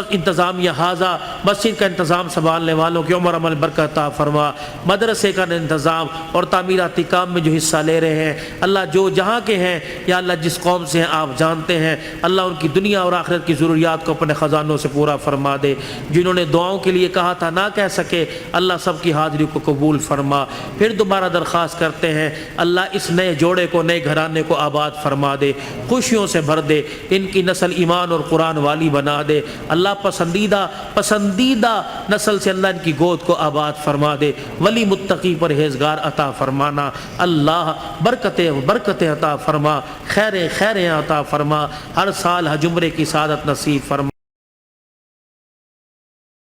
انتظامیہ حاضہ مسجد کا انتظام سنبھالنے والوں کی عمر عمل برکت عطا فرما، مدرسے کا انتظام اور تعمیراتی کام میں جو حصہ لے رہے ہیں اللہ جو جہاں کے ہیں یا اللہ جس قوم سے ہیں آپ جانتے ہیں، اللہ ان کی دنیا اور آخرت کی ضروریات کو اپنے خزانوں سے پورا فرما دے، جنہوں نے دعاؤں کے لیے کہا تھا نہ کہہ سکے اللہ سب کی حاضری کو قبول فرما۔ پھر دوبارہ درخواست کرتے ہیں اللہ اس نئے جوڑے کو نئے گھرانے کو آباد فرما دے، خوشیوں سے بھر دے، ان کی نسل ایمان اور قرآن والی بنا دے، اللہ پسندیدہ نسل سے اللہ ان کی گود کو آباد فرما دے، ولی متقی پرہیزگار عطا فرمانا، اللہ برکتیں عطا فرما، خیریں عطا فرما، ہر سال حج عمرے کی سعادت نصیب فرما۔